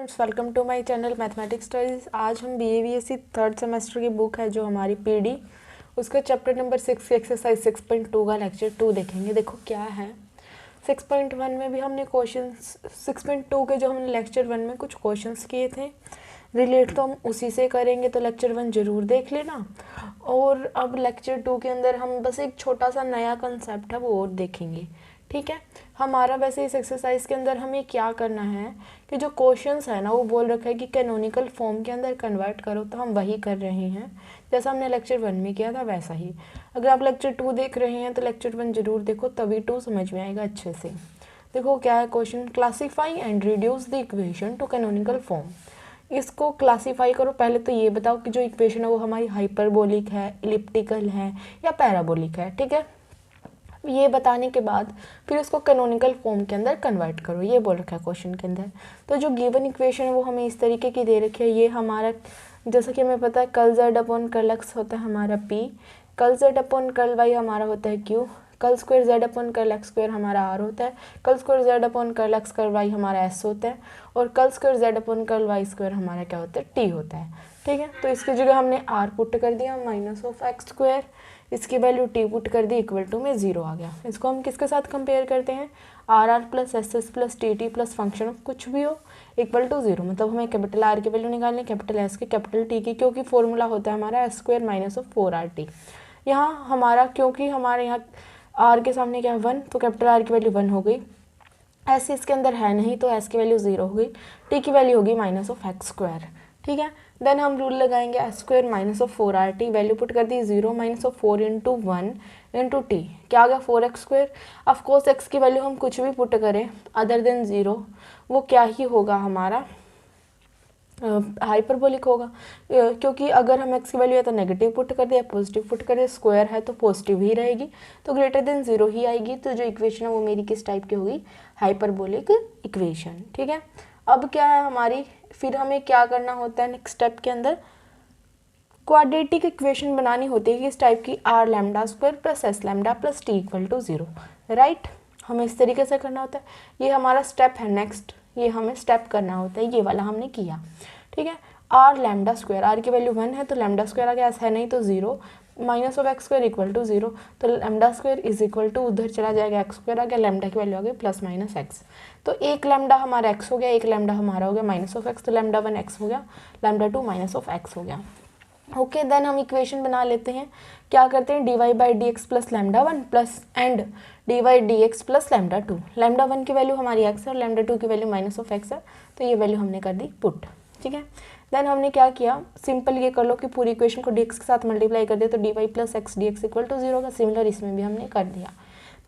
Students, welcome to my channel mathematics studies. आज हम BA/BSc third semester की book है जो हमारी PD, उसका चैप्टर नंबर 6 की एक्सरसाइज 6.2 का लेक्चर 2 देखेंगे। देखो क्या है, 6.1 में भी हमने क्वेश्चंस 6.2 के जो हमने लेक्चर 1 में कुछ क्वेश्चंस किए थे रिलेट, तो हम उसी से करेंगे, तो लेक्चर 1 ज़रूर देख लेना। और अब लेक्चर 2 के अंदर हम बस एक छोटा सा नया कंसेप्ट है वो और देखेंगे, ठीक है। हमारा वैसे इस एक्सरसाइज के अंदर हमें क्या करना है कि जो क्वेश्चंस है ना वो बोल रखा है कि कैनोनिकल फॉर्म के अंदर कन्वर्ट करो, तो हम वही कर रहे हैं जैसा हमने लेक्चर 1 में किया था वैसा ही। अगर आप लेक्चर 2 देख रहे हैं तो लेक्चर 1 जरूर देखो, तभी 2 समझ में आएगा अच्छे से। देखो क्या है question, classify and reduce the equation two canonical form. इसको क्लासीफाई करो। पहले तो ये बताओ कि जो इक्वेशन है वो हमारी हाइपरबोलिक है, इलिप्टिकल है या पैराबोलिक है, ठीक है। ये बताने के बाद फिर इसको कैनोनिकल फॉर्म के अंदर कन्वर्ट करो, ये बोल रखा है क्वेश्चन के अंदर। तो जो गिवन इक्वेशन है वो हमें इस तरीके की दे रखी है। ये हमारा, जैसा कि हमें पता है, curl z upon curl x होता है हमारा p, curl z upon curl y हमारा होता है q, curl square z upon curl x square हमारा r होता है, curl square z upon curl x curl y हमारा s होता है, और curl square z upon curl y square हमारा क्या होता है, t होता है, ठीक है। तो इसकी जगह हमने r पुट कर दिया माइनस ऑफ x स्क्वायर, इसकी वैल्यू t पुट कर दी, इक्वल टू में 0 आ गया। इसको हम किसके साथ कंपेयर करते हैं, R R plus S S plus T T plus function of कुछ भी हो इक्वल टू 0। मतलब हमें कैपिटल आर की वैल्यू निकालनी है, कैपिटल एस की, कैपिटल टी की, क्योंकि फॉर्मूला होता है हमारा S square minus of 4RT। यहाँ हमारा, क्योंकि हमारे यहाँ आर के सामने क्या है 1, तो कैपिटल आर की वैल्यू 1 हो गई, एस इसके अंदर है नहीं तो एस की वैल्यू 0 हो गई, टी की वैल्यू होगी माइनस ऑफ एक्स स्क्वायर, ठीक है। देन हम रूल लगाएंगे S square minus of 4RT, value put कर दी 0 minus of 4 into 1 into T, क्या आ गया 4x स्क्वायर। ऑफकोर्स एक्स की वैल्यू हम कुछ भी पुट करें अदर देन 0 वो क्या ही होगा हमारा, हाइपरबोलिक होगा, क्योंकि अगर हम x की वैल्यू है तो नेगेटिव पुट कर दे या पॉजिटिव पुट कर दे, स्क्वायर है तो पॉजिटिव ही रहेगी, तो ग्रेटर देन 0 ही आएगी। तो जो इक्वेशन है वो मेरी किस टाइप की होगी, हाइपरबोलिक इक्वेशन, ठीक है। अब क्या है हमारी, फिर हमें क्या करना होता है नेक्स्ट स्टेप के अंदर, क्वाड्रेटिक इक्वेशन बनानी होती है किस टाइप की, R lambda square plus S lambda plus T equal to 0, right. हमें इस तरीके से करना होता है, ये हमारा स्टेप है नेक्स्ट, ये हमें स्टेप करना होता है, ये वाला हमने किया, ठीक है। आर लैम्डा स्क्वायर, आर की वैल्यू 1 है तो लैम्डा स्क्वायर आ गया, ऐसा है नहीं तो 0, minus of X square equal to 0, तो lambda square is equal to उधर चला जाएगा, एक्स स्क्वायर आ गया, लैम्डा की वैल्यू आ गई प्लस माइनस एक्स, तो एक लैम्डा हमारा एक्स हो गया, एक लैम्डा हमारा हो गया माइनस ऑफ एक्स, तो लैम्डा 1 एक्स हो गया, लैम्डा 2 माइनस ऑफ एक्स हो गया। ओके, देन हम इक्वेशन बना लेते हैं, क्या करते हैं, D Y by D X plus lambda 1 plus and D Y D X plus lambda 2, lambda 1 की वैल्यू हमारी एक्स है और लैम्डा 2 की वैल्यू माइनस ऑफ एक्स है, तो ये वैल्यू हमने कर दी पुट, ठीक है। देन हमने क्या किया, सिंपल ये कर लो कि पूरी इक्वेशन को डी एक्स के साथ मल्टीप्लाई कर दिया, तो D Y plus X D X equal to 0 का, सिमिलर इसमें भी हमने कर दिया।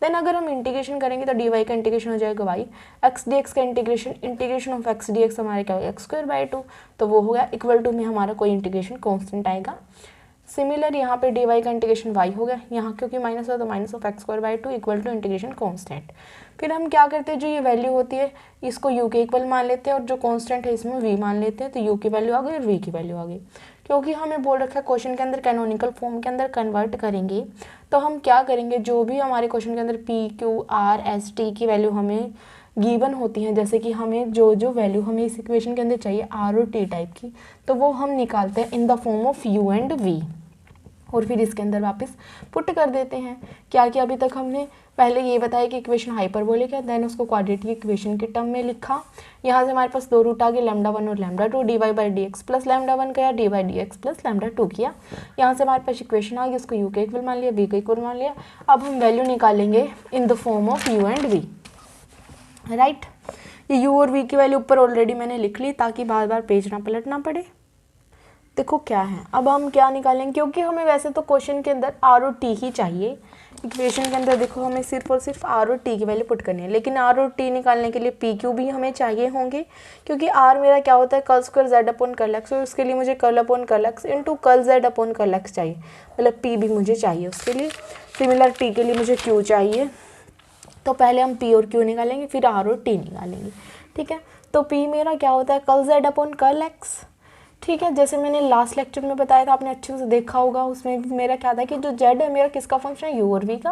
देन अगर हम इंटीग्रेशन करेंगे तो डी वाई का इंटीग्रेशन हो जाएगा वाई, एक्स डी एक्स का integration of x D x हमारे क्या होगा, एक्स स्क्वायर बाई 2, तो वो हो गया, इक्वल टू में हमारा कोई इंटीग्रेशन कॉन्स्टेंट आएगा। सिमिलर यहाँ पे डी वाई का इंटीग्रेशन वाई हो गया, यहाँ क्योंकि माइनस है तो minus of X square by 2 equal to integration constant. फिर हम क्या करते हैं, जो ये वैल्यू होती है इसको यू के इक्वल मान लेते हैं और जो कॉन्स्टेंट है इसमें वी मान लेते हैं, तो यू की वैल्यू आ गई और वी की वैल्यू आ गई। क्योंकि हमें बोल रखा है क्वेश्चन के अंदर कैनोनिकल फॉर्म के अंदर कन्वर्ट करेंगे, तो हम क्या करेंगे, जो भी हमारे क्वेश्चन के अंदर P Q R S T की वैल्यू हमें गिवन होती हैं, जैसे कि हमें जो वैल्यू हमें इस इक्वेशन के अंदर चाहिए आर और टी टाइप की, तो वो हम निकालते हैं in the form of U and V, और फिर इसके अंदर वापस पुट कर देते हैं। क्या किया अभी तक हमने, पहले ये बताया कि इक्वेशन हाइपरबोलिक है, देन उसको क्वाड्रेटिक इक्वेशन के टर्म में लिखा, यहाँ से हमारे पास दो रूट आ गए, लैम्डा 1 और lambda 2, D Y by D X plus lambda 1 किया, D Y D X plus lambda 2 किया, यहाँ से हमारे पास इक्वेशन आ गई, उसको यू के इक्वल मान लिया, वी के इक्वल मान लिया। अब हम वैल्यू निकालेंगे in the form of U and V, right. ये यू और वी की वैल्यू ऊपर ऑलरेडी मैंने लिख ली ताकि बार बार पेज ना पलटना पड़े। देखो क्या है, अब हम क्या निकालेंगे, क्योंकि हमें वैसे तो क्वेश्चन के अंदर आर और टी ही चाहिए, इक्वेशन के अंदर देखो हमें सिर्फ और सिर्फ आर और टी की वैल्यू पुट करनी है, लेकिन आर और टी निकालने के लिए पी क्यू भी हमें चाहिए होंगे, क्योंकि आर मेरा क्या होता है curl square Z upon curl x, और उसके लिए मुझे curl upon curl x into curl Z upon curl x चाहिए, मतलब पी भी मुझे चाहिए उसके लिए। सिमिलर टी के लिए मुझे क्यू चाहिए, तो पहले हम पी और क्यू निकालेंगे फिर आर और टी निकालेंगे, ठीक है। तो पी मेरा क्या होता है curl Z upon curl x, ठीक है। जैसे मैंने लास्ट लेक्चर में बताया था, आपने अच्छे से देखा होगा, उसमें भी मेरा क्या था कि जो जेड है मेरा किसका फंक्शन है, यू और वी का,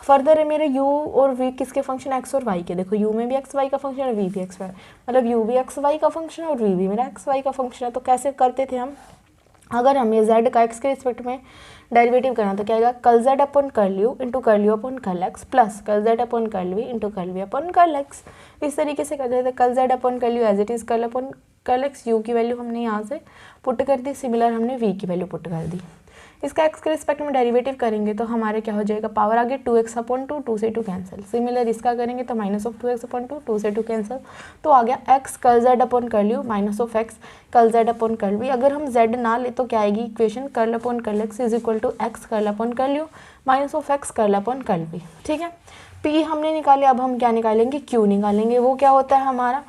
फर्दर है मेरे u और v किसके फंक्शन, x और y के। देखो u में भी x y का फंक्शन है, v भी x y, मतलब u भी x y का फंक्शन है और v भी मेरा x y का फंक्शन है। तो कैसे करते थे हम, अगर हमें z का x के रिस्पेक्ट में डेरिवेटिव करना तो क्या आएगा, curl z upon curl u into curl u upon curl x plus curl z upon curl v into curl v upon curl x। इस तरीके से करते थे। Curl z upon curl u as it is curl upon curl x, u की value हमने यहाँ से put कर दी, सिमिलर हमने v की वैल्यू पुट कर दी। इसका x के रिस्पेक्ट में डेरिवेटिव करेंगे तो हमारे क्या हो जाएगा, पावर आगे 2x अपॉन 2, 2 से 2 कैंसिल। सिमिलर इसका करेंगे तो माइनस ऑफ 2x अपॉन 2, 2 से 2 कैंसिल। तो आ गया x curl z upon curl u minus of x curl z upon curl v। अगर हम z ना ले तो क्या आएगी equation, curl upon curl x is equal to x curl upon curl u minus of x curl upon curl v। ठीक है, p हमने निकाले, अब हम क्या निकालेंगे, q निकालेंगे। वो क्या होता है हमारा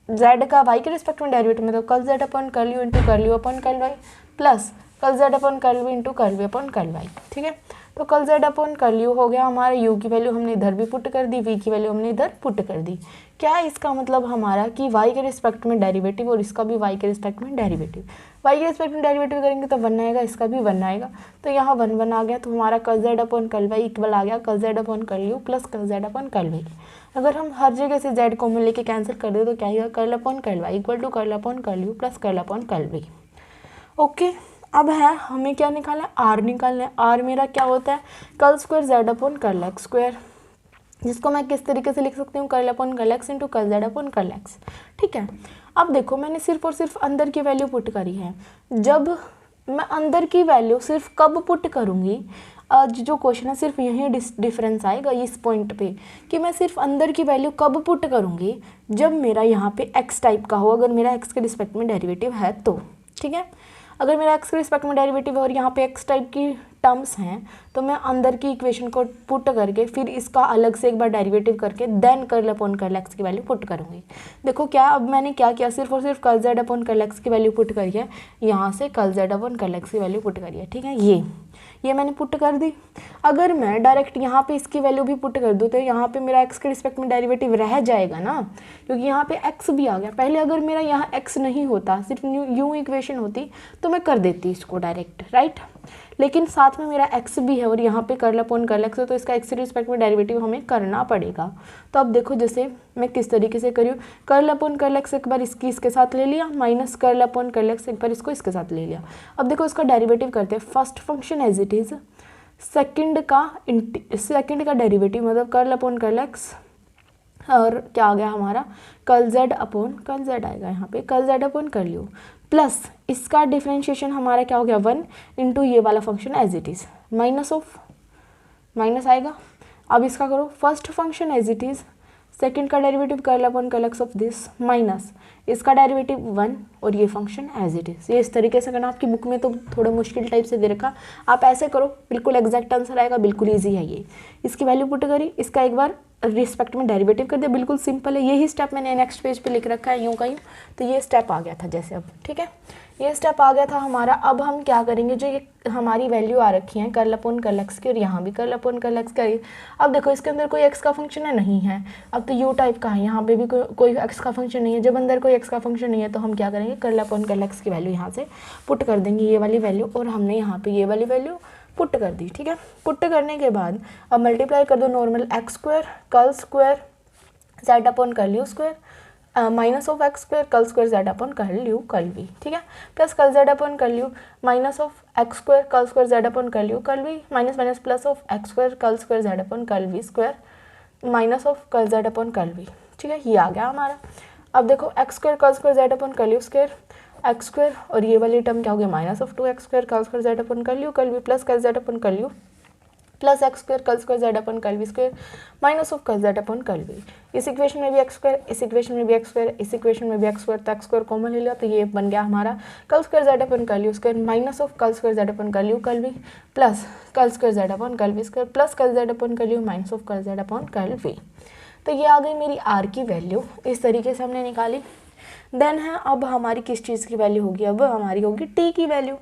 z का y के रिस्पेक्ट में डेरिवेटिव में, तो curl z upon curl u into curl u upon curl y plus curl z upon curl v into curl v upon curl y। ठीक है, तो curl z upon curl u हो गया हमारा, u की वैल्यू हमने इधर भी पुट कर दी, v की वैल्यू हमने इधर पुट कर दी। क्या है इसका मतलब हमारा कि y के रिस्पेक्ट में डेरिवेटिव और इसका भी y के रिस्पेक्ट में डेरिवेटिव, y के रिस्पेक्ट में डेरिवेटिव करेंगे तो 1 आएगा, इसका भी 1 आएगा। तो यहाँ 1 1 आ गया, तो हमारा curl z upon curl y equal आ गया curl z upon curl u plus curl z upon curl v। अगर हम हर जगह से z कॉमन लेके कैंसिल कर दे तो क्या आएगा, curl upon curl y equal to curl upon curl u plus curl upon curl v। Okay, अब है हमें क्या निकालना है, आर निकालना है। आर मेरा क्या होता है, curl square Z upon curl x square, जिसको मैं किस तरीके से लिख सकती हूँ, curl upon curl x into curl Z upon curl x. ठीक है, अब देखो मैंने सिर्फ और सिर्फ अंदर की वैल्यू पुट करी है। जब मैं अंदर की वैल्यू सिर्फ कब पुट करूँगी, जो क्वेश्चन है सिर्फ यही डिफरेंस आएगा इस पॉइंट पे कि मैं सिर्फ अंदर की वैल्यू कब पुट करूँगी, जब मेरा यहाँ पे एक्स टाइप का हो, अगर मेरा एक्स के रिस्पेक्ट में डेरिवेटिव है तो। ठीक है, अगर मेरा एक्स के रिस्पेक्ट में डेरिवेटिव है और यहाँ पे एक्स टाइप की टर्म्स हैं तो मैं अंदर की इक्वेशन को पुट करके फिर इसका अलग से एक बार डेरिवेटिव करके then curl upon curl X की वैल्यू पुट करूँगी। देखो क्या, अब मैंने क्या किया, सिर्फ और सिर्फ curl Z upon curl X की वैल्यू पुट करी है, यहाँ से curl Z upon curl X की वैल्यू पुट करी है। ठीक है, ये मैंने पुट कर दी। अगर मैं डायरेक्ट यहाँ पे इसकी वैल्यू भी पुट कर दूँ तो यहाँ पे मेरा एक्स के रिस्पेक्ट में डेरिवेटिव रह जाएगा ना, क्योंकि यहाँ पे एक्स भी आ गया। पहले अगर मेरा यहाँ एक्स नहीं होता, सिर्फ यूँ इक्वेशन होती तो मैं कर देती इसको डायरेक्ट, राइट। लेकिन साथ में मेरा एक्स भी है और यहाँ पे कर्ल अपॉन कर्ल एक्स है, तो इसका एक्स के रिस्पेक्ट में डेरिवेटिव हमें करना पड़ेगा। तो अब देखो जैसे मैं किस तरीके से करी हूँ, कर्ल अपॉन कर्ल एक्स एक बार इसके साथ ले लिया, minus curl upon curl x एक बार इसको इसके साथ ले लिया। अब देखो इसका डेरिवेटिव करते हैं, first function as it is, second का डेरिवेटिव मतलब कर्ल अपॉन कर्ल एक्स, और क्या आ गया हमारा curl Z upon curl z आएगा यहाँ पे, curl Z upon curl you plus इसका डिफरेंशिएशन हमारा क्या हो गया 1 इंटू ये वाला function as it is, minus आएगा। अब इसका करो, first function as it is, second का derivative curl upon curl x of this minus इसका डेरिवेटिव 1 और ये फंक्शन एज इट इज़। ये इस तरीके से करना, आपकी बुक में तो थोड़ा मुश्किल टाइप से दे रखा, आप ऐसे करो बिल्कुल एग्जैक्ट आंसर आएगा, बिल्कुल ईजी है ये। इसकी वैल्यू पुट करी, इसका एक बार रिस्पेक्ट में डेरिवेटिव कर दिया, बिल्कुल सिंपल है। यही स्टेप मैंने नेक्स्ट पेज पे लिख रखा है यूँ का यूँ, तो ये स्टेप आ गया था जैसे अब। ठीक है, ये स्टेप आ गया था हमारा। अब हम क्या करेंगे, जो ये हमारी वैल्यू आ रखी है कर्ल अपॉन कर्ल एक्स की और यहाँ भी कर्ल अपॉन कर्ल एक्स करिए। अब देखो इसके अंदर कोई एक्स का फंक्शन है, नहीं है, अब तो यू टाइप का है, यहाँ पे भी कोई एक्स का फंक्शन नहीं है। जब अंदर कोई एक्स का फंक्शन नहीं है तो हम क्या करेंगे, कर्ल अपॉन कर्ल एक्स की वैल्यू यहाँ से पुट कर देंगे, ये वाली वैल्यू, और हमने यहाँ पे ये वाली वैल्यू पुट कर दी। ठीक है, पुट करने के बाद अब मल्टीप्लाई कर दो normal X square curl square Z upon curl you square minus of X square curl square Z upon curl you curl V. ठीक है, plus curl Z upon curl you minus of X square curl square Z upon curl you curl we minus minus plus of X square curl square Z upon curl we square minus of curl Z upon curl V. ठीक है, ये आ गया हमारा। अब देखो X square curl square Z upon curl you square X square, और ये वाली टर्म क्या हो गया minus of 2 X square curl square Z upon curl you plus curl Z upon curl you plus X square curl square Z upon curl we square minus of curl Z upon curl V. इस equation में भी X square, इस equation में भी X square, इस equation में भी X square, तो एक्स स्क्वायर कॉमन ले लिया, तो ये बन गया हमारा curl square Z upon curl you square minus of curl square Z upon curl you curl we plus curl square Z upon curl we square plus curl Z upon curl you minus of curl Z upon curl V. तो ये आ गई मेरी are की value, इस तरीके से हमने निकाली। देन है अब हमारी किस चीज़ की वैल्यू होगी, अब हमारी होगी टी की वैल्यू।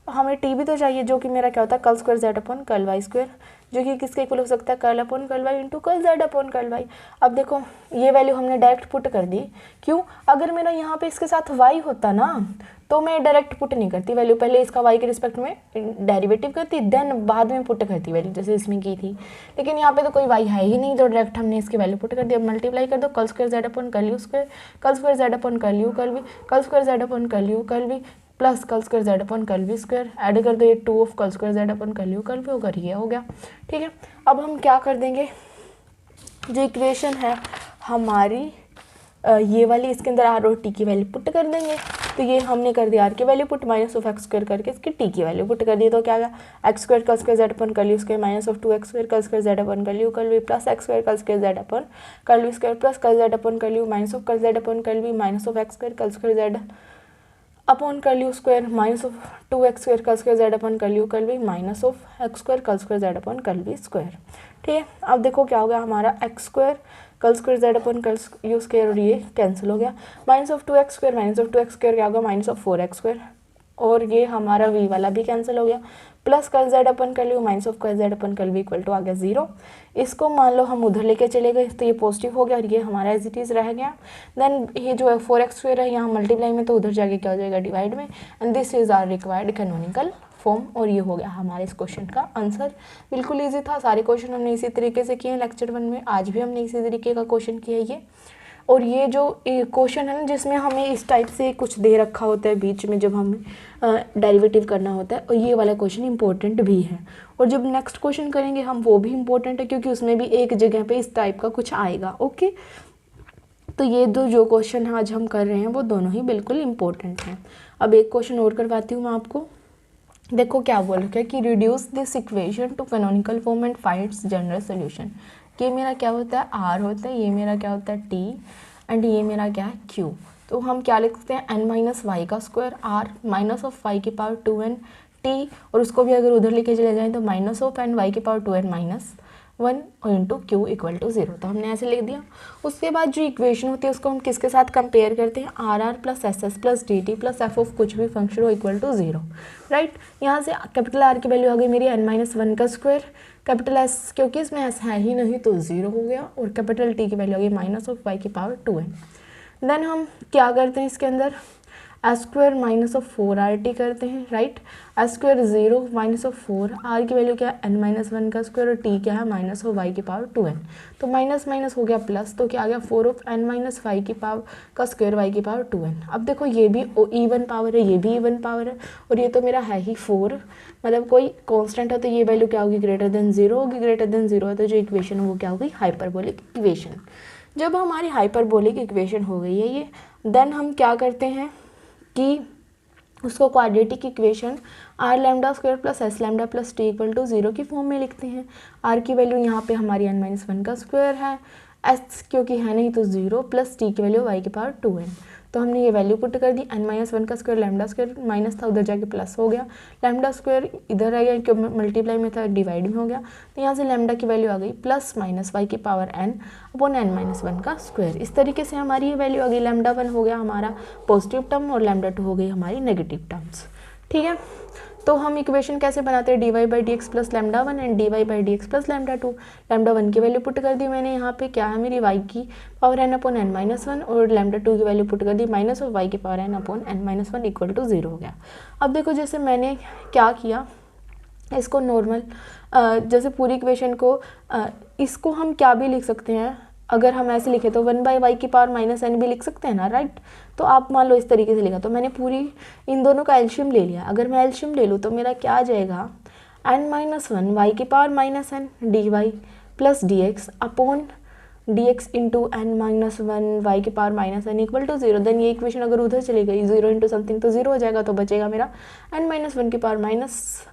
हमें टी भी तो चाहिए, जो कि मेरा क्या होता है curl square Z upon curl Y square, जो कि किसके इक्वल हो सकता है curl upon curl Y into curl Z upon curl Y. अब देखो ये वैल्यू हमने डायरेक्ट पुट कर दी, क्यों? अगर मेरा यहाँ पे इसके साथ वाई होता ना तो मैं डायरेक्ट पुट नहीं करती वैल्यू, पहले इसका वाई के रिस्पेक्ट में डेरिवेटिव करती, देन बाद में पुट करती वैल्यू, जैसे इसमें की थी। लेकिन यहाँ पे तो कोई वाई है ही नहीं, तो डायरेक्ट हमने इसकी वैल्यू पुट कर दी। अब मल्टीप्लाई कर दो, curl square Z upon curl you square, curl square Z upon curl you curl V, curl square Z upon curl you curl we, plus curl square Z upon curl we square, add कर दो ये 2 of curl square Z upon curl you curl V होगा, ये हो गया। ठीक है, अब हम क्या कर देंगे, जो इक्वेशन है हमारी ये वाली, इसके अंदर आर और टी की वैल्यू पुट कर देंगे। तो ये हमने कर दिया आर की value put, minus of X square करके इसकी टी की वैल्यू पुट कर दी, तो क्या गया X square curl square Z upon curl you square minus of 2 X square curl square Z upon curl you curl we plus X square curl square Z upon curl we square plus curl Z upon curl you minus of curl Z upon curl we minus of X square curl square Z upon curl you square minus of 2 X square curl square Z upon curl you curl we minus of X square curl square Z upon curl we square. ठीक है, अब देखो क्या हो गया हमारा X square curl square Z upon curl you square और ये कैंसिल हो गया, minus of 2 X square minus of 2 X square क्या होगा माइनस ऑफ 4 एक्स स्क्वायर, और ये हमारा वी वाला भी कैंसिल हो गया, plus curl z upon curl you minus of curl z upon curl v equal to आ गया 0। इसको मान लो हम उधर लेके चले गए तो ये पॉजिटिव हो गया और ये हमारा एज इट इज़ रह गया। देन ये जो है 4x स्क्वायर है यहाँ मल्टीप्लाई में, तो उधर जाके क्या हो जाएगा डिवाइड में, and this is our required canonical form. और ये हो गया हमारे इस क्वेश्चन का आंसर। बिल्कुल ईजी था, सारे क्वेश्चन हमने इसी तरीके से किए हैं लेक्चर 1 में, आज भी हमने इसी तरीके का क्वेश्चन किया है ये। और ये जो क्वेश्चन है ना जिसमें हमें इस टाइप से कुछ दे रखा होता है बीच में जब हमें डेरिवेटिव करना होता है, और ये वाला क्वेश्चन इंपॉर्टेंट भी है। और जब नेक्स्ट क्वेश्चन करेंगे हम वो भी इंपॉर्टेंट है, क्योंकि उसमें भी एक जगह पे इस टाइप का कुछ आएगा। ओके, तो ये दो जो क्वेश्चन आज हम कर रहे हैं वो दोनों ही बिल्कुल इंपॉर्टेंट हैं। अब एक क्वेश्चन और करवाती हूँ मैं आपको। देखो क्या बोल रखा है कि reduce this equation two canonical form and find its general solution. ये मेरा क्या होता है आर होता है, ये मेरा क्या होता है टी, एंड ये मेरा क्या है क्यू। तो हम क्या लिखते हैं n माइनस वाई का square R minus of Y की पावर 2n टी, और उसको भी अगर उधर लेके चले जाएं तो माइनस ऑफ n वाई की पावर 2n माइनस 1 और इंटू क्यू इक्वल टू 0। तो हमने ऐसे लिख दिया। उसके बाद जो इक्वेशन होती है उसको हम किसके साथ कंपेयर करते हैं, R R plus S S plus D T plus F of कुछ भी फंक्शन हो इक्वल टू 0। राइट, यहाँ से कैपिटल आर की वैल्यू आ गई मेरी n माइनस 1 का स्क्वायर, कैपिटल एस क्योंकि इसमें एस है ही नहीं तो 0 हो गया, और कैपिटल टी की वैल्यू आ गई माइनस ऑफ वाई की पावर 2n। देन हम क्या करते हैं इसके अंदर S square minus of 4 R T करते हैं। Right, S square 0 minus of 4, R की वैल्यू क्या है n माइनस 1 का स्क्वायर, और टी क्या है माइनस ऑफ वाई की पावर 2n। तो माइनस माइनस हो गया प्लस, तो क्या आ गया 4 ऑफ n माइनस वाई की पावर का स्क्वायर वाई की पावर 2n। अब देखो ये भी इवन पावर है, ये भी इवन पावर है, और ये तो मेरा है ही 4, मतलब कोई कांस्टेंट है तो ये वैल्यू क्या होगी ग्रेटर देन 0 होगी, ग्रेटर देन 0 है तो जो इक्वेशन है वो क्या होगी हाइपरबोलिक इक्वेशन। जब हमारी हाइपरबोलिक इक्वेशन हो गई है ये, देन हम क्या करते हैं कि उसको quadratic equation R lambda square plus S lambda plus T equal to 0 की फॉर्म में लिखते हैं। आर की वैल्यू यहाँ पे हमारी n माइनस 1 का स्क्वायर है, एस क्योंकि है नहीं तो 0, प्लस टी की वैल्यू वाई की पावर 2n। तो हमने ये वैल्यू पुट कर दी, n माइनस 1 का स्क्वायर लैम्डा स्क्वायर माइनस था उधर जाके प्लस हो गया, लैम्डा स्क्वायर इधर आ गया क्योंकि मल्टीप्लाई में था डिवाइड में हो गया, तो यहाँ से लैम्डा की वैल्यू आ गई प्लस माइनस वाई की power n upon n minus 1 का स्क्वायर। इस तरीके से हमारी ये वैल्यू आ गई, लैम्डा 1 हो गया हमारा पॉजिटिव टर्म और लैम्डा 2 हो गई हमारी नेगेटिव टर्म्स। ठीक है, तो हम इक्वेशन कैसे बनाते हैं, D Y by D X plus lambda 1 and D Y by D X plus lambda 2। Lambda 1 की वैल्यू पुट कर दी मैंने, यहाँ पे क्या है मेरी वाई की power n upon n minus 1, और लैम्डा 2 की वैल्यू पुट कर दी माइनस ऑफ वाई की power n upon n minus 1 equal to 0 हो गया। अब देखो जैसे मैंने क्या किया, इसको नॉर्मल जैसे पूरी इक्वेशन को इसको हम क्या भी लिख सकते हैं, अगर हम ऐसे लिखे तो 1 बाई वाई की पावर माइनस n भी लिख सकते हैं ना। राइट, तो आप मान लो इस तरीके से लिखा, तो मैंने पूरी इन दोनों का एल्शियम ले लिया। अगर मैं एल्शियम ले लूँ तो मेरा क्या आ जाएगा n माइनस 1 वाई की power minus n D Y plus D x upon d x into n minus 1 y की power minus n equal to 0। Then ये इक्वेशन अगर उधर चली गई 0 इंटू समथिंग तो 0 हो जाएगा, तो बचेगा मेरा n माइनस 1 की power minus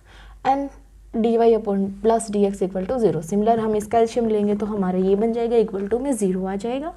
n D Y upon plus D X equal to 0। Similar हम इसका एल्शियम लेंगे तो हमारा ये बन जाएगा इक्वल टू में 0 आ जाएगा।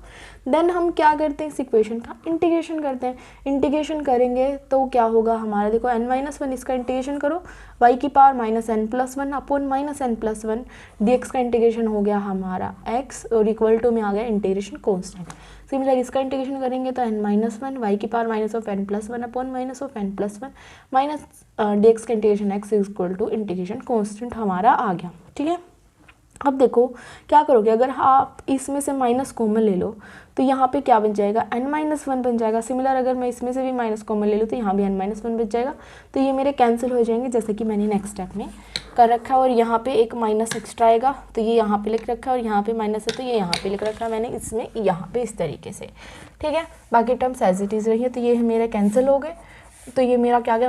देन हम क्या करते हैं, इस इक्वेशन का इंटीग्रेशन करते हैं। इंटीग्रेशन करेंगे तो क्या होगा हमारा, देखो n-1 इसका इंटीग्रेशन करो, y की power -n+1 upon -n+1 dx का इंटीग्रेशन हो गया हमारा x और इक्वल टू में आ गया इंटीग्रेशन कांस्टेंट। सिमिलर इसका इंटीग्रेशन करेंगे तो n-1 y की power -n+1 upon -n+1 minus dx का integration x equal to integration constant हमारा आ गया। ठीक है, अब देखो क्या करोगे, अगर आप इसमें से माइनस कॉमन ले लो तो यहाँ पे क्या बन जाएगा, n-1 बन जाएगा। सिमिलर अगर मैं इसमें से भी माइनस कॉमन ले लूँ तो यहाँ भी n-1 बन जाएगा। तो ये मेरे कैंसिल हो जाएंगे जैसे कि मैंने नेक्स्ट स्टेप में कर रखा है। और यहाँ पे एक माइनस एक्स्ट्रा आएगा तो ये यहाँ पे लिख रखा है, और यहाँ पे माइनस है तो ये यहाँ पे लिख रखा है मैंने इसमें यहाँ पे इस तरीके से। ठीक है, बाकी टर्म्स एज इट इज़ रही है, तो ये मेरे कैंसिल हो गए। तो ये मेरा क्या गया,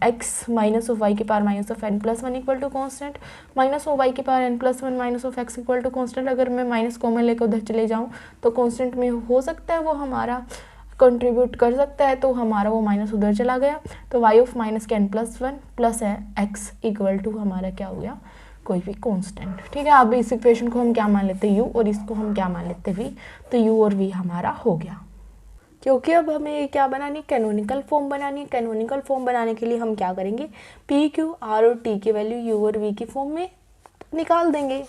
x माइनस ऑफ वाई की power -n+1 equal to constant, minus of Y की power n+1 minus of x equal to constant. अगर मैं माइनस कॉमन लेकर उधर चले जाऊँ तो कॉन्स्टेंट में हो सकता है वो हमारा कंट्रीब्यूट कर सकता है, तो हमारा वो माइनस उधर चला गया। तो y ऑफ माइनस के n+1 प्लस है x इक्वल टू हमारा क्या हो गया, कोई भी कांस्टेंट। ठीक है, अब इस इक्वेशन को हम क्या मान लेते हैं, u, और इसको हम क्या मान लेते हैं, v। तो u और v हमारा हो गया। क्योंकि अब हमें क्या बनानी, कैनोनिकल फॉर्म बनानी है। कैनोनिकल फॉर्म बनाने के लिए हम क्या करेंगे, पी क्यू आर और टी की वैल्यू यू और वी की फॉर्म में निकाल देंगे।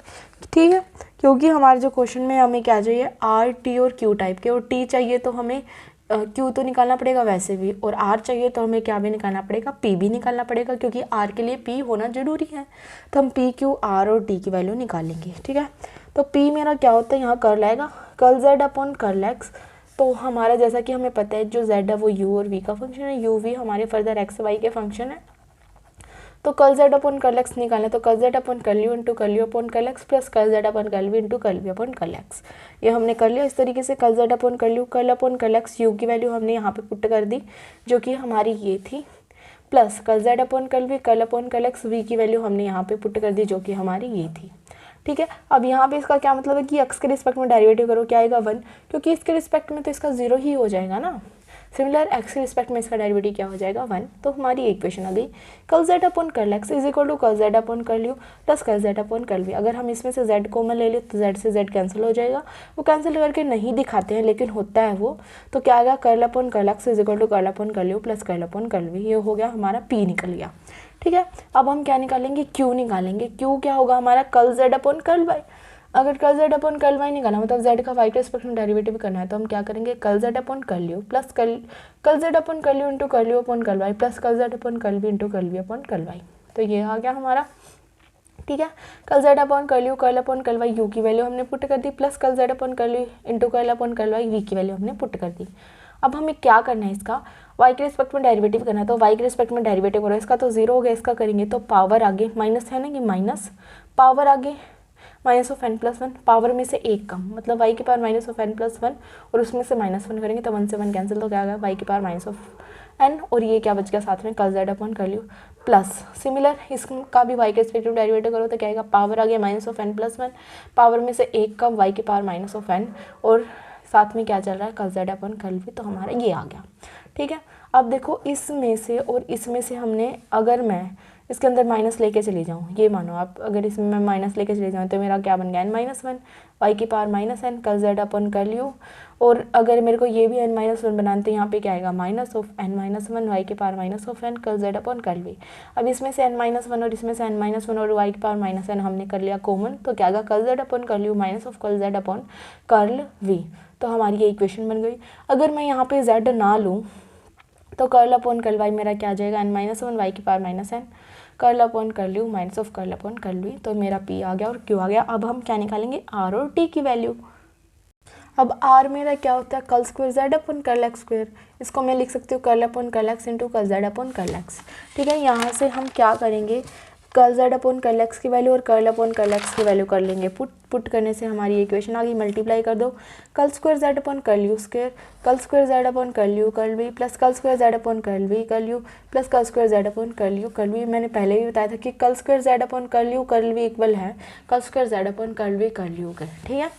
ठीक है, क्योंकि हमारे जो क्वेश्चन में हमें क्या चाहिए, आर टी और क्यू टाइप के, और टी चाहिए तो हमें क्यू तो निकालना पड़ेगा वैसे भी, और आर चाहिए तो हमें क्या भी निकालना पड़ेगा, पी भी निकालना पड़ेगा, क्योंकि आर के लिए पी होना जरूरी है। तो हम पी क्यू आर और टी की वैल्यू निकालेंगे। ठीक है, तो पी मेरा क्या होता है, यहाँ कर्ल आएगा, curl Z upon curl x. तो हमारा जैसा कि हमें पता है जो z है वो u और v का फंक्शन है, u v हमारे फर्दर x y के फंक्शन है। तो curl z upon curl x निकालें तो curl z upon curl u into curl u upon curl x plus curl z upon curl v into curl v upon curl x, ये हमने कर लिया। इस तरीके से curl z upon curl u curl upon curl x, u की value हमने यहाँ पे पुट कर दी जो कि हमारी ये थी, plus curl z upon curl v curl upon curl x, v की वैल्यू हमने यहाँ पे पुट कर दी जो कि हमारी ये थी। ठीक है, अब यहाँ पे इसका क्या मतलब है कि x के रिस्पेक्ट में डेरिवेटिव करो, क्या आएगा 1, क्योंकि इसके रिस्पेक्ट में तो इसका 0 ही हो जाएगा ना। सिमिलर x के रिस्पेक्ट में इसका डेरिवेटिव क्या हो जाएगा 1। तो हमारी इक्वेशन आ गई, curl z upon curl x is equal to curl z upon curl u plus curl z upon curl v। अगर हम इसमें से z कॉमन ले ले तो z से z कैंसिल हो जाएगा, वो कैंसिल करके नहीं दिखाते हैं लेकिन होता है वो। तो क्या आएगा, curl upon curl x is equal to curl upon curl u plus curl upon curl v। ये हो गया हमारा p निकल गया। ठीक है, अब हम क्या निकालेंगे, q निकालेंगे। q क्या होगा हमारा, curl z upon curl y। अगर curl z upon curl y निकालना मतलब z का y के रिस्पेक्ट में डेरिवेटिव करना है तो हम क्या करेंगे, curl z upon curl u plus curl z upon curl u into curl u upon curl y plus curl z upon curl v into curl v upon curl y। तो ये आ गया हमारा। ठीक है, curl z upon curl u curl upon curl y, u की value हमने put कर दी, plus curl z upon curl u into curl upon curl y, v की वैल्यू हमने पुट कर दी। अब हमें क्या करना है, इसका y के रिस्पेक्ट में डेरिवेटिव करना है। तो y के रिस्पेक्ट में डेरिवेटिव करो, इसका तो 0 हो गया, इसका करेंगे तो पावर आगे माइनस है ना, कि माइनस पावर आगे माइनस ऑफ n+1, पावर में से एक कम, मतलब y की पावर माइनस ऑफ n+1 और उसमें से -1 करेंगे तो 1 से 1 कैंसिल, तो क्या आ गया y की पावर माइनस ऑफ n, और ये क्या बच गया साथ में curl z upon curl u plus. Similar इसका भी y के रिस्पेक्टिव डेरिवेटिव करो तो क्या आएगा, पावर आ गया माइनस ऑफ n+1, पावर में से एक कम y की पावर माइनस ऑफ n, और साथ में क्या चल रहा है, curl z upon curl v। तो हमारा ये आ गया। ठीक है, अब देखो इसमें से और इसमें से हमने, अगर मैं इसके अंदर माइनस लेके चली जाऊँ, ये मानो आप, अगर इसमें मैं माइनस लेके चली जाऊँ तो मेरा क्या बन गया n-1 y की power -n curl z upon curl u, और अगर मेरे को ये भी n-1 बनाना तो यहाँ पे क्या आएगा, माइनस ऑफ n-1 y की power minus of n curl z upon curl v। अब इसमें से n-1 और इसमें से n-1 और y की पावर -n हमने कर लिया कॉमन, तो क्या आएगा, curl z upon curl u minus of curl z upon curl v। तो हमारी ये इक्वेशन बन गई। अगर मैं यहाँ पे z ना लूँ तो कर्ल अपॉन कर्ल y मेरा क्या आ जाएगा, n-1 y की power -n curl upon curl u minus of curl upon curl v। तो मेरा p आ गया और q आ गया। अब हम क्या निकालेंगे, r और t की वैल्यू। अब r मेरा क्या होता है, curl square z upon curl x square, इसको मैं लिख सकती हूँ curl upon curl x into curl z upon curl x। ठीक है, यहाँ से हम क्या करेंगे, curl z upon curl x की वैल्यू और कर्ल अपॉन कर्ल x की वैल्यू कर लेंगे, पुट करने से हमारी इक्वेशन आ गई। मल्टीप्लाई कर दो, curl square z upon curl u square, curl square z upon curl u curl v plus curl square z upon curl v curl u plus curl square z upon curl u curl v। मैंने पहले भी बताया था कि curl square z upon curl u curl v equal है curl square z upon curl v curl u के। ठीक है,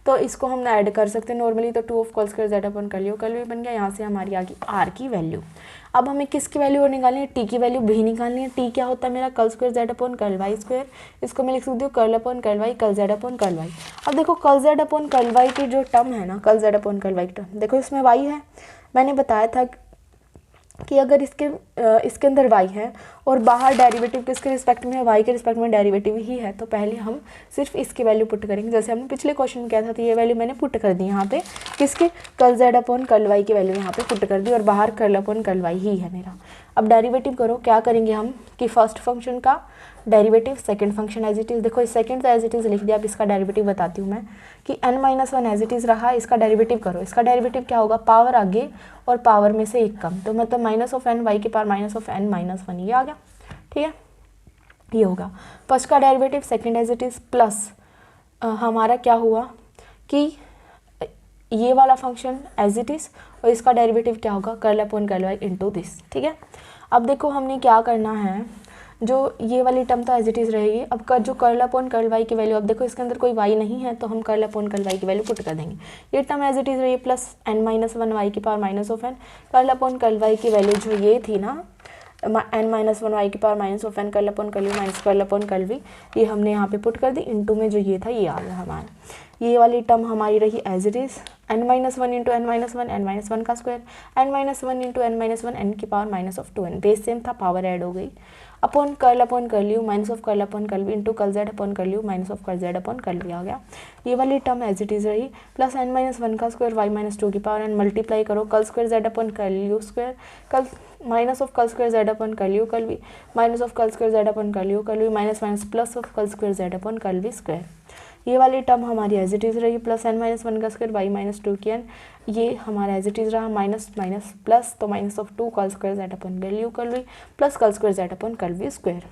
तो इसको हम ऐड कर सकते हैं नॉर्मली, तो 2 of curl square z upon curl u curl v बन गया। यहाँ से हमारी आ गई r की वैल्यू। अब हमें किसकी वैल्यू और निकालनी है, t की वैल्यू भी निकालनी है। t क्या होता है मेरा, curl square z upon curl y square, इसको मैं लिख सकती हूँ curl upon curl y curl z upon curl Y. अब देखो curl Z upon curl y की जो टर्म है ना, curl Z upon curl y की टर्म, देखो इसमें वाई है, मैंने बताया था कि अगर इसके अंदर y है और बाहर डेरिवेटिव किसके रिस्पेक्ट में है, y के रिस्पेक्ट में डेरिवेटिव ही है, तो पहले हम सिर्फ इसकी वैल्यू पुट करेंगे, जैसे हमने पिछले क्वेश्चन में किया था। तो ये वैल्यू मैंने पुट कर दी यहाँ पे, किसके, curl Z upon curl y की वैल्यू यहाँ पे पुट कर दी, और बाहर कर्ल अपॉन कर्ल वाई ही है मेरा। अब डेरिवेटिव करो, क्या करेंगे हम कि फर्स्ट फंक्शन का derivative, second function as it is, देखो इस सेकंड तो एज इट इज़ लिख दिया। अब इसका डेरिवेटिव बताती हूँ मैं कि n-1 एज इट इज़ रहा, इसका डेरिवेटिव करो। इसका डेरिवेटिव क्या होगा, पावर आगे और पावर में से एक कम, तो मतलब माइनस ऑफ n y की पावर माइनस ऑफ n-1, ये आ गया, ठीक है, ये होगा फर्स्ट का derivative, second as it is, plus हमारा क्या हुआ कि ये वाला फंक्शन एज इट इज़, और इसका डेरिवेटिव क्या होगा, curl upon curl y into this, ठीक है। अब देखो हमने क्या करना है, जो ये वाली टर्म तो एज इट इज़ रहेगी। अब जो कर्ल अपॉन कर्ल वाई की वैल्यू, अब देखो इसके अंदर कोई वाई नहीं है, तो हम कर्ल अपॉन कर्ल वाई की वैल्यू पुट कर देंगे। ये टर्म एज इट इज़ रही, प्लस n-1 वाई की power minus of n, curl upon curl y की वैल्यू जो ये थी ना, n-1 वाई की power minus of n, curl upon curl you minus curl upon curl v, ये हमने यहाँ पे पुट कर दी। इनटू में जो ये था ये आ गया हमारा, ये वाली टर्म हमारी रही as it is, n-1 into n-1, n-1 का square, n-1 into n-1, n की power minus of 2n, base same था, पावर ऐड हो गई, upon curl you minus of curl upon curl v into curl Z upon curl you minus of curl Z upon curl v आ गया। ये वाली term as it is रही, plus n-1 का square y-2 की power n, multiply करो curl square Z upon curl you square, curl minus of curl square Z upon curl you curl we, minus of curl square Z upon curl you curl we, minus minus plus of curl square Z upon curl we square. ये वाली term हमारी as it is रही, plus n-1 का square y-2 की n, ये हमारा as it is रहा, minus minus plus, तो minus of 2 curl square Z upon curl you curl we plus curl square Z upon curl we square,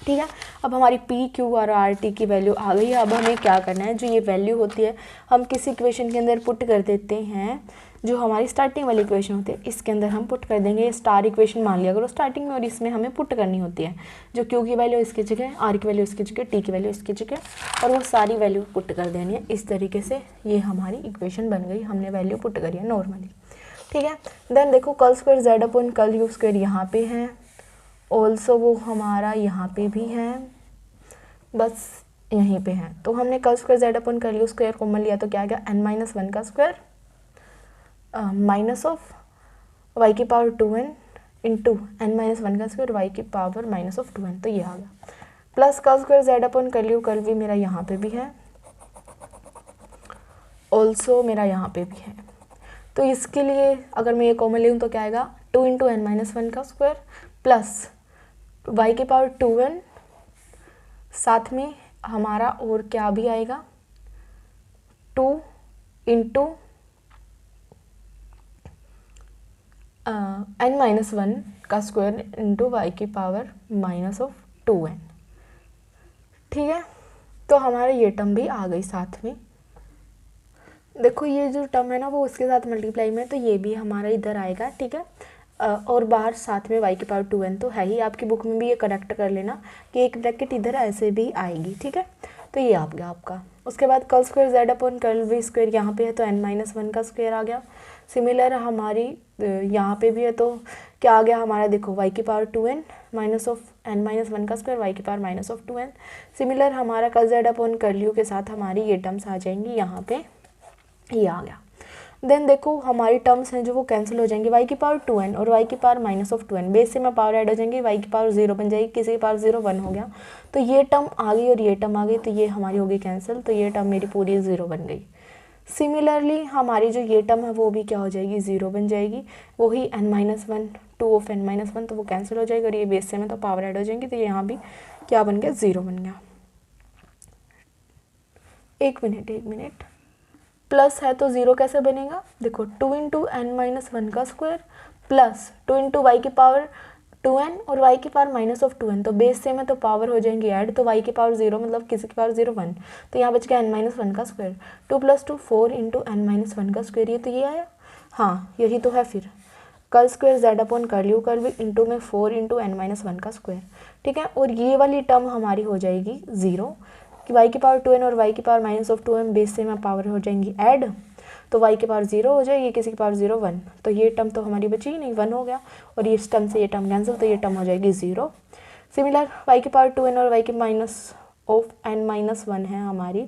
ठीक है। अब हमारी पी क्यू और आर टी की वैल्यू आ गई है। अब हमें क्या करना है, जो ये वैल्यू होती है हम किसी इक्वेशन के अंदर पुट कर देते हैं, जो हमारी स्टार्टिंग वाली इक्वेशन होती है इसके अंदर हम पुट कर देंगे। स्टार इक्वेशन मान लिया करो स्टार्टिंग में, और इसमें हमें पुट करनी होती है जो क्यू की वैल्यू इसकी जगह, आर की वैल्यू इसकी जगह, टी की वैल्यू इसकी जगह, और वो सारी वैल्यू पुट कर देनी है। इस तरीके से ये हमारी इक्वेशन बन गई, हमने वैल्यू पुट करी है नॉर्मली, ठीक है। देन देखो curl square Z upon curl you square यहाँ पे है, ऑल्सो वो हमारा यहाँ पे भी है, बस यहीं पे है। तो हमने curl square Z upon curl you square common लिया, तो क्या आ गया n-1 का स्क्वायर माइनस ऑफ वाई की पावर 2n इंटू n-1 का स्क्वायर वाई की पावर माइनस ऑफ 2n, तो ये आ गया, plus curl square Z upon curl you curl v मेरा यहाँ पे भी है, ऑल्सो मेरा यहाँ पे भी है। तो इसके लिए अगर मैं ये कॉमन ले लूँ तो क्या आएगा, 2 इंटू n-1 का स्क्वायर प्लस वाई की पावर 2n, साथ में हमारा और क्या भी आएगा 2 इंटू n-1 का स्क्वायर इंटू वाई की पावर माइनस ऑफ 2n, ठीक है। तो हमारा ये टर्म भी आ गई साथ में। देखो ये जो टर्म है ना वो उसके साथ मल्टीप्लाई में, तो ये भी हमारा इधर आएगा, ठीक है। और बाहर साथ में वाई की पावर 2n तो है ही, आपकी बुक में भी ये करेक्ट कर लेना कि एक ब्रैकेट इधर ऐसे भी आएगी, ठीक है। तो ये आ गया आपका। उसके बाद curl square Z upon curl we square यहाँ पे है, तो n-1 का स्क्वायर आ गया। सिमिलर हमारी यहाँ पे भी है, तो क्या आ गया हमारा, देखो वाई की power 2n minus of n-1 का स्क्वायर वाई की power minus of 2n। Similar हमारा curl Z upon curl u के साथ हमारी ये टर्म्स आ जाएंगी यहाँ पे, ये आ गया। देन देखो हमारी टर्म्स हैं जो वो कैंसिल हो जाएंगे, वाई की पावर 2n और वाई की power minus of 2n, base से में पावर ऐड हो जाएंगी, वाई की पावर 0 बन जाएगी, किसी की पावर 0 1 हो गया, तो ये टर्म आ गई और ये टर्म आ गई, तो ये हमारी हो गई कैंसिल, तो ये टर्म मेरी पूरी 0 बन गई। सिमिलरली हमारी जो ये टर्म है वो भी क्या हो जाएगी, 0 बन जाएगी, वही n-1 2 ऑफ n-1 तो वो कैंसिल हो जाएगी, और ये बेस से में तो पावर ऐड हो जाएंगी, तो ये यहाँ भी क्या बन गया, 0 बन गया। एक मिनट, प्लस है तो 0 कैसे बनेगा, देखो 2 इंटू n-1 का स्क्वायर प्लस 2 इंटू वाई की पावर 2n और y की पावर माइनस ऑफ 2n, तो बेस से में तो पावर हो जाएंगी ऐड, तो y की पावर 0 मतलब किसी की पावर 0 1, तो यहाँ बच गया n-1 का स्क्वायर, 2 + 2 4 इंटू n-1 का स्क्वायर, ये तो ये आया, हाँ यही तो है। फिर curl square Z upon curl you curl v into में 4 इंटू n-1 का स्क्वायर, ठीक है। और ये वाली टर्म हमारी हो जाएगी 0 कि y की पावर 2n और y की power minus of 2n base से में पावर हो जाएंगी ऐड, तो y की पावर 0 हो जाएगी, किसी की पावर 0 1, तो ये टर्म तो हमारी बची ही नहीं, 1 हो गया, और ये टर्म से ये टर्म कैंसिल, तो ये टर्म हो जाएगी 0। सिमिलर y की पावर 2n और y की ऑफ n-1 है हमारी,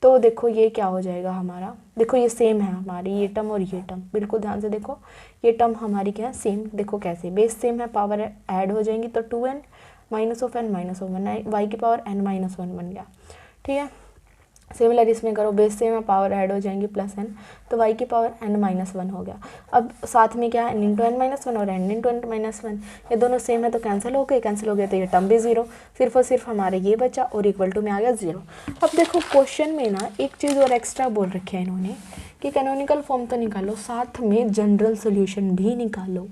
तो देखो ये क्या हो जाएगा हमारा, देखो ये सेम है हमारी ये टर्म और ये टर्म, बिल्कुल ध्यान से देखो ये टर्म हमारी क्या है सेम, देखो कैसे बेस सेम है, पावर ऐड हो जाएंगी तो 2n minus of n-1 y की पावर n-1 बन गया, ठीक है। सिमिलर इसमें करो, बेस सेम है, पावर ऐड हो जाएंगी प्लस n, तो y की पावर n-1 हो गया। अब साथ में क्या है n इंटू n-1 और n इंटू n-1, ये दोनों सेम है तो कैंसिल हो गए तो ये टर्म भी जीरो, सिर्फ और सिर्फ हमारे ये बचा और इक्वल टू में आ गया 0। अब देखो क्वेश्चन में ना एक चीज़ और एक्स्ट्रा बोल रखे हैं इन्होंने कि कैनोनिकल फॉर्म तो निकालो, साथ में जनरल सोल्यूशन भी निकालो।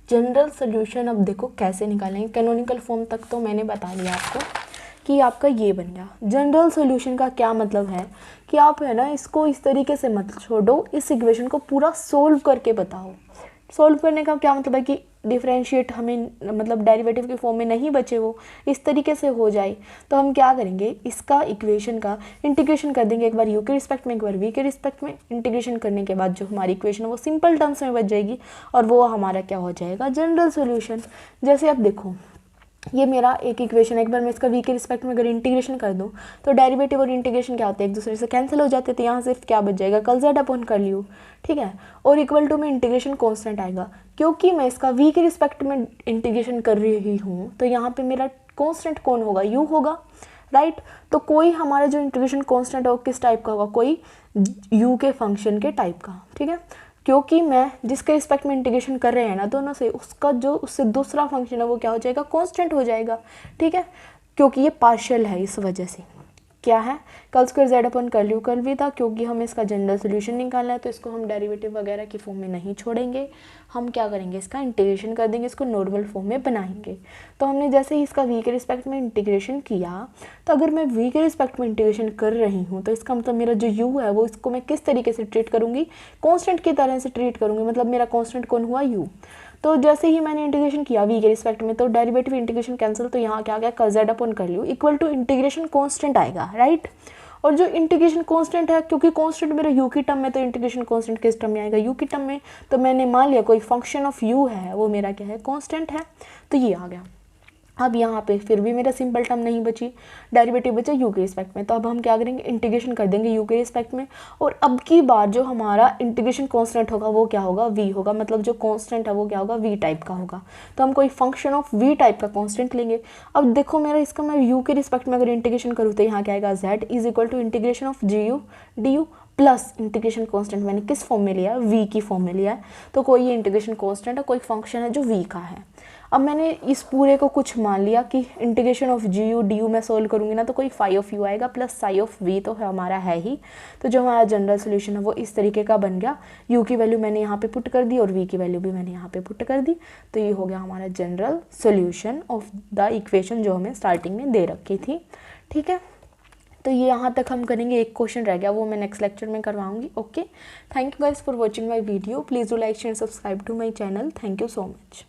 जनरल सोल्यूशन अब देखो कैसे निकालेंगे, कैनोनिकल फॉर्म तक तो मैंने बता दिया आपको कि आपका ये बन गया। जनरल सॉल्यूशन का क्या मतलब है कि आप है ना इसको इस तरीके से मत छोड़ो, इस इक्वेशन को पूरा सोल्व करके बताओ। सोल्व करने का क्या मतलब है कि डिफरेंशिएट हमें मतलब डेरिवेटिव के फॉर्म में नहीं बचे, वो इस तरीके से हो जाए तो हम क्या करेंगे, इसका इक्वेशन का इंटीग्रेशन कर देंगे, एक बार यू के रिस्पेक्ट में एक बार वी के रिस्पेक्ट में। इंटीग्रेशन करने के बाद जो हमारी इक्वेशन है वो सिंपल टर्म्स में बच जाएगी और वो हमारा क्या हो जाएगा, जनरल सॉल्यूशन। जैसे आप देखो ये मेरा एक इक्वेशन है, एक बार मैं इसका v के रिस्पेक्ट में अगर इंटीग्रेशन कर दूँ तो डेरिवेटिव और इंटीग्रेशन क्या होते हैं, एक दूसरे से कैंसिल हो जाते, तो यहाँ सिर्फ क्या बच जाएगा, कल z अपॉन कर लियो, ठीक है। और इक्वल टू में इंटीग्रेशन कांस्टेंट आएगा, क्योंकि मैं इसका v के रिस्पेक्ट में इंटीग्रेशन कर रही हूँ तो यहाँ पे मेरा कांस्टेंट कौन होगा, u होगा, राइट। तो कोई हमारा जो इंटीग्रेशन कांस्टेंट होगा किस टाइप का होगा, कोई u के फंक्शन के टाइप का, ठीक है। क्योंकि मैं जिसके रिस्पेक्ट में इंटीग्रेशन कर रहे हैं ना दोनों से, उसका जो उससे दूसरा फंक्शन है वो क्या हो जाएगा, कांस्टेंट हो जाएगा, ठीक है। क्योंकि ये पार्शियल है, इस वजह से क्या है, कल स्क्वायर जेड अपन कर लियो कल भी था, क्योंकि हमें इसका जनरल सोल्यूशन निकालना है तो इसको हम डेरिवेटिव वगैरह की फॉर्म में नहीं छोड़ेंगे, हम क्या करेंगे इसका इंटीग्रेशन कर देंगे, इसको नॉर्मल फॉर्म में बनाएंगे। तो हमने जैसे ही इसका वी के रिस्पेक्ट में इंटीग्रेशन किया, तो अगर मैं वी के रिस्पेक्ट में इंटीग्रेशन कर रही हूँ तो इसका मतलब मेरा जो यू है वो इसको मैं किस तरीके से ट्रीट करूँगी, कॉन्स्टेंट की तरह से ट्रीट करूँगी, मतलब मेरा कॉन्स्टेंट कौन हुआ, यू। तो जैसे ही मैंने इंटीग्रेशन किया v के रिस्पेक्ट में तो डेरिवेटिव इंटीग्रेशन कैंसिल, तो यहाँ क्या आ गया, कल z अपॉन कर लियो इक्वल टू इंटीग्रेशन कांस्टेंट आएगा, राइट। और जो इंटीग्रेशन कांस्टेंट है, क्योंकि कांस्टेंट मेरा u की टर्म में, तो इंटीग्रेशन कांस्टेंट किस टर्म में आएगा, u की टर्म में। तो मैंने मान लिया कोई फंक्शन ऑफ u है वो मेरा क्या है, कांस्टेंट है, तो ये आ गया। अब यहाँ पे फिर भी मेरा सिंपल टर्म नहीं बची, डेरिवेटिव बचा यू के रिस्पेक्ट में, तो अब हम क्या करेंगे, इंटीग्रेशन कर देंगे यू के रिस्पेक्ट में। और अब की बार जो हमारा इंटीग्रेशन कांस्टेंट होगा वो क्या होगा, वी होगा, मतलब जो कांस्टेंट है वो क्या होगा, वी टाइप का होगा। तो हम कोई फंक्शन ऑफ वी टाइप का कांस्टेंट लेंगे। अब देखो मेरा इसका मैं यू के रिस्पेक्ट में अगर इंटीग्रेशन करूँ तो यहाँ क्या आएगा, z is equal to integration of G U D U plus integration constant मैंने किस फॉर्म में लिया है, v की फॉर्म में लिया है। तो कोई ये इंटीग्रेशन कांस्टेंट है, कोई फंक्शन है जो v का है। अब मैंने इस पूरे को कुछ मान लिया कि integration of G U D U मैं सोल्व करूँगी ना तो कोई फाई ऑफ यू आएगा प्लस साई ऑफ वी, तो हमारा है ही। तो जो हमारा जनरल सोल्यूशन है वो इस तरीके का बन गया, यू की वैल्यू मैंने यहाँ पे पुट कर दी और वी की वैल्यू भी मैंने यहाँ पे पुट कर दी। तो ये हो गया हमारा general solution of the equation जो हमें स्टार्टिंग में दे रखी थी, ठीक है। तो ये यहाँ तक हम करेंगे, एक क्वेश्चन रह गया वो मैं नेक्स्ट लेक्चर में करवाऊंगी। Okay, thank you guys for watching my video, please do like share subscribe to my channel, thank you so much.